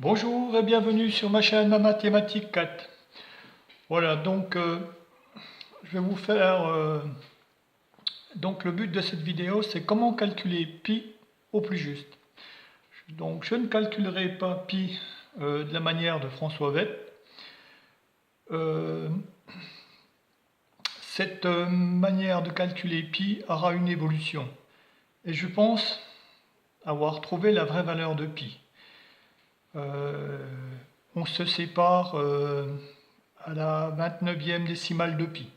Bonjour et bienvenue sur ma chaîne Ma Mathématique 4. Voilà, donc je vais vous faire... donc le but de cette vidéo, c'est comment calculer pi au plus juste. Donc je ne calculerai pas pi de la manière de François Vett. Cette manière de calculer pi aura une évolution. Et je pense avoir trouvé la vraie valeur de pi. On se sépare à la 29e décimale de pi.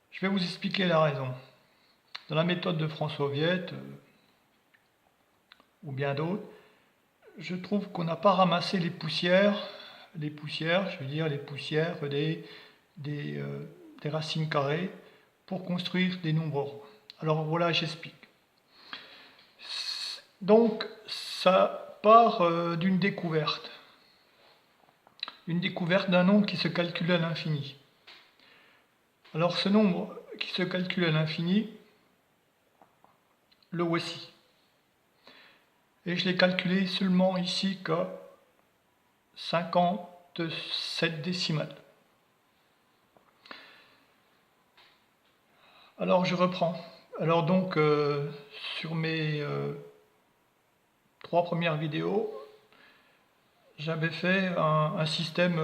Je vais vous expliquer la raison. Dans la méthode de François Viette, ou bien d'autres, je trouve qu'on n'a pas ramassé les poussières, je veux dire les poussières des racines carrées, pour construire des nombres ronds. Alors voilà, j'explique. Donc, ça part d'une découverte. Une découverte d'un nombre qui se calcule à l'infini. Alors ce nombre qui se calcule à l'infini, le voici. Et je l'ai calculé seulement ici qu'à 57 décimales. Alors je reprends. Alors donc sur mes 3 premières vidéos, j'avais fait un système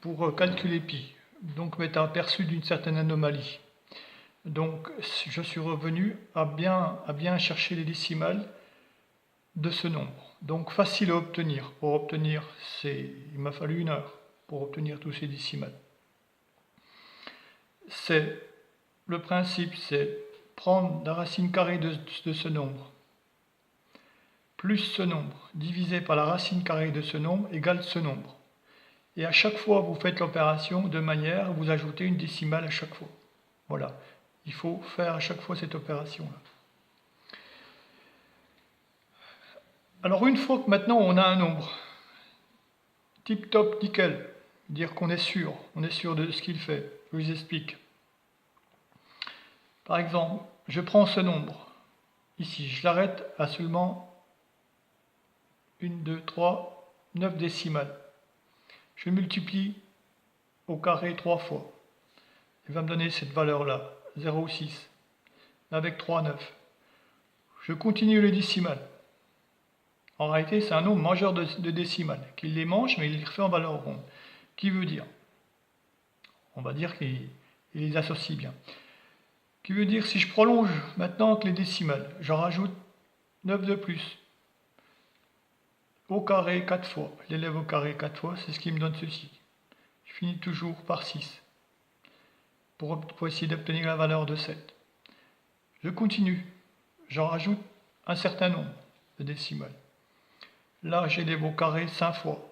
pour calculer pi. Donc m'étais aperçu d'une certaine anomalie. Donc je suis revenu à bien chercher les décimales de ce nombre. Donc facile à obtenir. Pour obtenir, il m'a fallu 1 heure pour obtenir tous ces décimales. Le principe, c'est prendre la racine carrée de ce nombre plus ce nombre divisé par la racine carrée de ce nombre égale ce nombre. Et à chaque fois, vous faites l'opération de manière à vous ajouter une décimale à chaque fois. Voilà. Il faut faire à chaque fois cette opération-là. Alors une fois que maintenant on a un nombre, tip top nickel, dire qu'on est sûr de ce qu'il fait, je vous explique. Par exemple, je prends ce nombre, ici, je l'arrête à seulement 1, 2, 3, 9 décimales. Je multiplie au carré 3 fois. Il va me donner cette valeur-là, 0,6, avec 3, 9. Je continue les décimales. En réalité, c'est un nombre majeur de décimales, qu'il les mange, mais il les refait en valeur ronde. Qui veut dire, on va dire qu'il les associe bien. Qui veut dire, si je prolonge maintenant que les décimales, j'en rajoute 9 de plus, au carré 4 fois. Je l'élève au carré 4 fois, c'est ce qui me donne ceci. Je finis toujours par 6, pour essayer d'obtenir la valeur de 7. Je continue, j'en rajoute un certain nombre de décimales. Là, j'élève au carré 5 fois,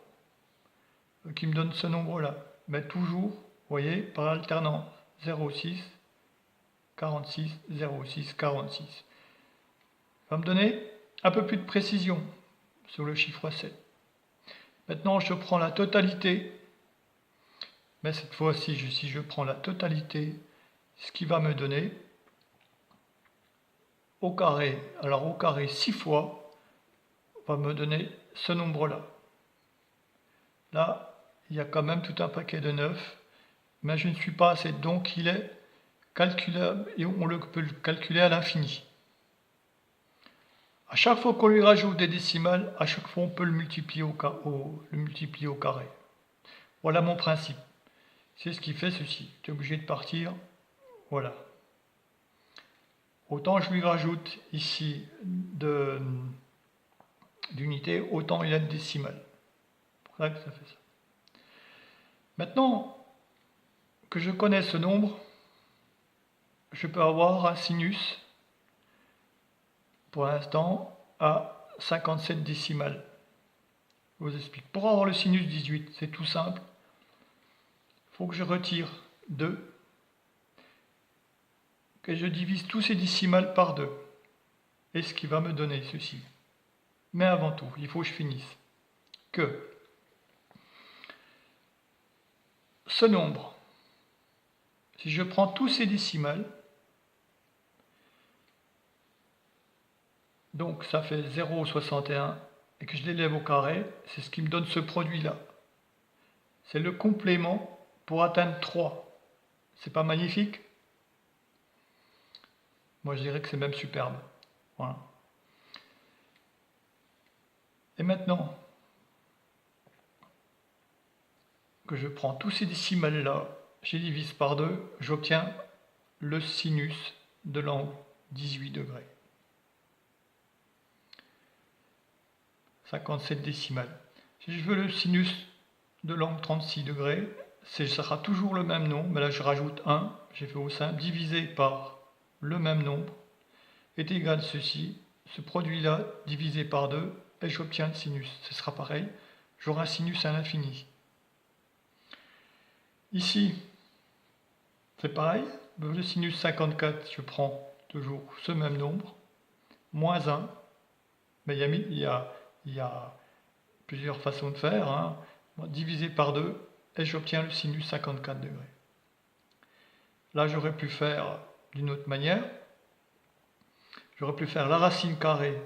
qui me donne ce nombre-là. Mais toujours, vous voyez, par alternance, 0,6, 46, 0,6, 46. Ça va me donner un peu plus de précision sur le chiffre 7. Maintenant, je prends la totalité, mais cette fois-ci, si je prends la totalité, ce qui va me donner au carré, alors au carré 6 fois, va me donner ce nombre-là. Là, il y a quand même tout un paquet de 9, mais je ne suis pas assez, donc il est calculable et on peut le calculer à l'infini. À chaque fois qu'on lui rajoute des décimales, à chaque fois on peut le multiplier au carré. Voilà mon principe. C'est ce qui fait ceci. Tu es obligé de partir. Voilà. Autant je lui rajoute ici d'unités, autant il a de décimales. C'est pour ça que ça fait ça. Maintenant que je connais ce nombre, je peux avoir un sinus, pour l'instant, à 57 décimales. Je vous explique. Pour avoir le sinus 18, c'est tout simple. Il faut que je retire 2, que je divise tous ces décimales par 2. Et ce qui va me donner ceci. Mais avant tout, il faut que je finisse. Que ce nombre, si je prends tous ces décimales, donc ça fait 0,61 et que je l'élève au carré, c'est ce qui me donne ce produit-là. C'est le complément pour atteindre 3. C'est pas magnifique? Moi je dirais que c'est même superbe. Voilà. Et maintenant que je prends tous ces décimales-là, je les divise par 2, j'obtiens le sinus de l'angle 18 degrés. 57 décimales. Si je veux le sinus de l'angle 36 degrés, ça sera toujours le même nombre, mais là je rajoute 1, j'ai fait au simple, divisé par le même nombre, est égal à ceci, ce produit-là divisé par 2, et j'obtiens le sinus. Ce sera pareil, j'aurai un sinus à l'infini. Ici, c'est pareil, le sinus 54, je prends toujours ce même nombre, moins 1, mais il y a plusieurs façons de faire, hein. Divisé par 2, et j'obtiens le sinus 54 degrés. Là, j'aurais pu faire d'une autre manière, j'aurais pu faire la racine carrée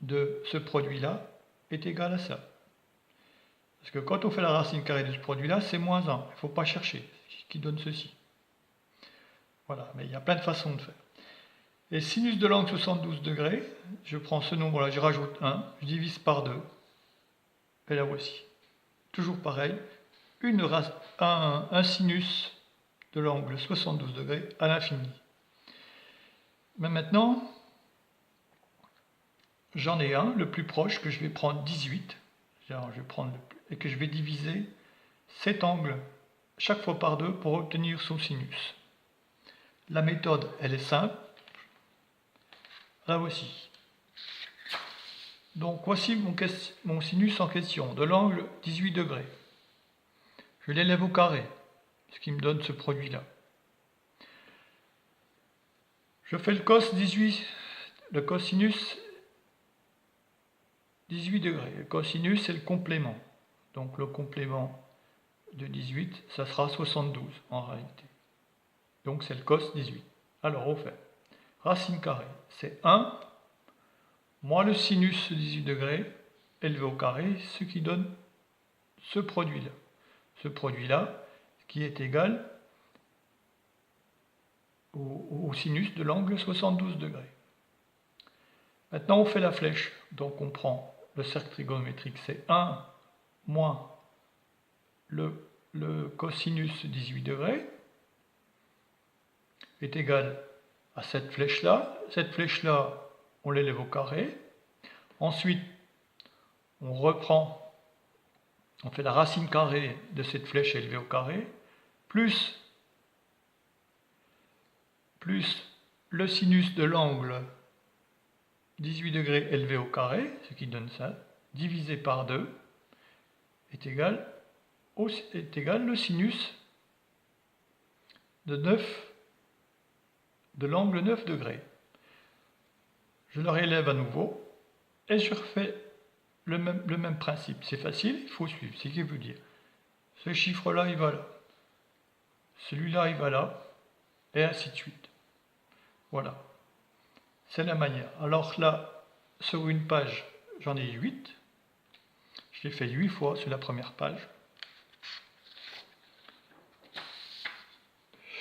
de ce produit-là est égale à ça. Parce que quand on fait la racine carrée de ce produit-là, c'est moins 1. Il ne faut pas chercher, qui donne ceci. Voilà, mais il y a plein de façons de faire. Et sinus de l'angle 72 degrés, je prends ce nombre-là, je rajoute 1, je divise par 2, et la voici. Toujours pareil, un sinus de l'angle 72 degrés à l'infini. Mais maintenant, j'en ai un, le plus proche, que je vais prendre 18, et que je vais diviser cet angle chaque fois par 2 pour obtenir son sinus. La méthode, elle est simple. La voici. Donc voici mon sinus en question, de l'angle 18 degrés. Je l'élève au carré, ce qui me donne ce produit-là. Je fais le cosinus 18 degrés. Le cosinus, c'est le complément. Donc le complément de 18, ça sera 72 en réalité. Donc c'est le cos 18. Alors on fait racine carrée, c'est 1 moins le sinus 18 degrés élevé au carré, ce qui donne ce produit-là. Ce produit-là qui est égal au sinus de l'angle 72 degrés. Maintenant on fait la flèche, donc on prend le cercle trigonométrique, c'est 1 moins le cosinus 18 degrés est égal à cette flèche-là. Cette flèche-là, on l'élève au carré. Ensuite, on reprend, on fait la racine carrée de cette flèche élevée au carré, plus le sinus de l'angle 18 degrés élevé au carré, ce qui donne ça, divisé par 2, est égal le sinus de l'angle 9 degrés. Je le réélève à nouveau et je refais le même principe. C'est facile, il faut suivre. C'est ce qui veut dire. Ce chiffre-là, il va là. Celui-là, il va là. Et ainsi de suite. Voilà. C'est la manière. Alors là, sur une page, j'en ai 8. Je l'ai fait 8 fois sur la première page.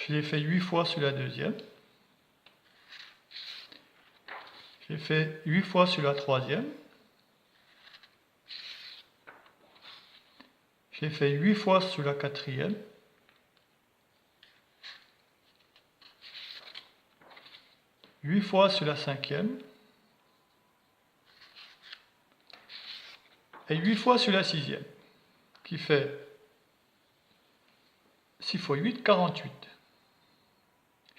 Je l'ai fait 8 fois sur la deuxième. Je l'ai fait 8 fois sur la troisième. Je l'ai fait 8 fois sur la quatrième. Huit fois sur la cinquième. Et 8 fois sur la sixième. Qui fait 6 fois 8, 48.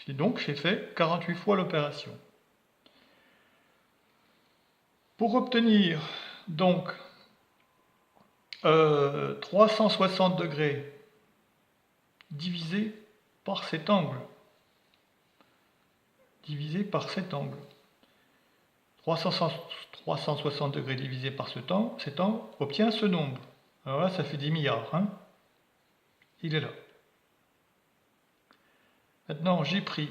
Donc j'ai fait 48 fois l'opération. Pour obtenir donc 360 degrés divisé par cet angle. 360 degrés divisé par cet angle obtient ce nombre. Alors là, ça fait 10 milliards. Hein, il est là. Maintenant, j'ai pris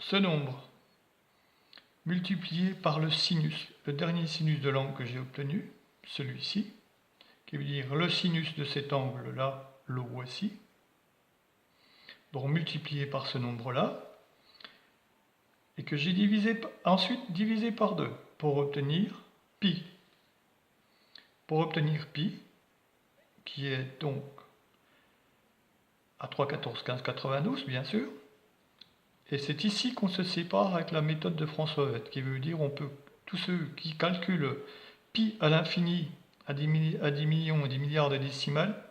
ce nombre multiplié par le sinus, le dernier sinus de l'angle que j'ai obtenu, celui-ci, qui veut dire le sinus de cet angle-là, le voici. Donc multiplié par ce nombre-là, et que j'ai ensuite divisé par 2 pour obtenir pi. Pour obtenir pi, qui est donc à 3, 14, 15, 92, bien sûr. Et c'est ici qu'on se sépare avec la méthode de François Vette, qui veut dire on peut, tous ceux qui calculent pi à l'infini, à 10 millions et 10 milliards de décimales,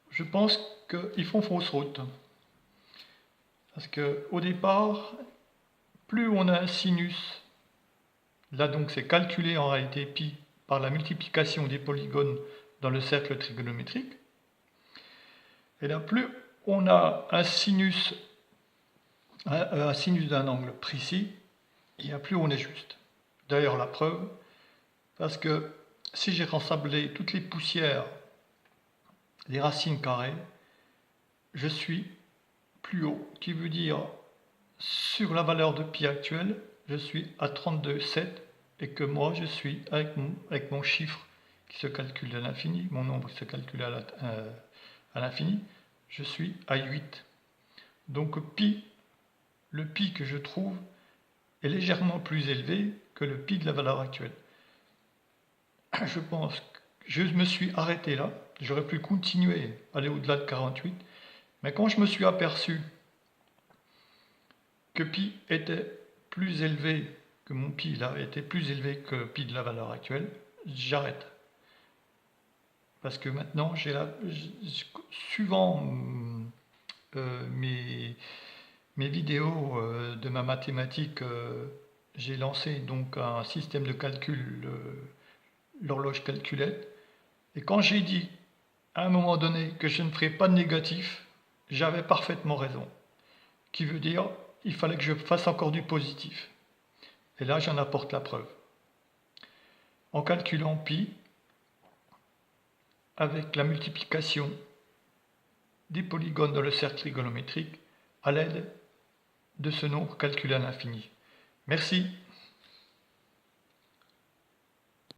je pense qu'ils font fausse route. Parce qu'au départ, plus on a un sinus, là donc c'est calculé en réalité pi par la multiplication des polygones dans le cercle trigonométrique, et là plus on a un sinus d'un angle précis, et plus on est juste. D'ailleurs la preuve, parce que si j'ai rassemblé toutes les poussières des racines carrées, je suis plus haut, qui veut dire sur la valeur de pi actuelle, je suis à 32,7 et que moi je suis avec mon chiffre qui se calcule à l'infini, mon nombre qui se calcule à l'infini, je suis à 8. Donc pi, le pi que je trouve est légèrement plus élevé que le pi de la valeur actuelle. Je pense que je me suis arrêté là, j'aurais pu continuer, aller au-delà de 48, mais quand je me suis aperçu que pi était plus élevé, que mon pi là était plus élevé que pi de la valeur actuelle, j'arrête. Parce que maintenant, suivant mes vidéos de ma mathématique, j'ai lancé donc un système de calcul, l'horloge calculette, et quand j'ai dit à un moment donné que je ne ferais pas de négatif, j'avais parfaitement raison. Qui veut dire, il fallait que je fasse encore du positif. Et là, j'en apporte la preuve. En calculant pi, avec la multiplication des polygones dans le cercle trigonométrique, à l'aide de ce nombre calculé à l'infini. Merci.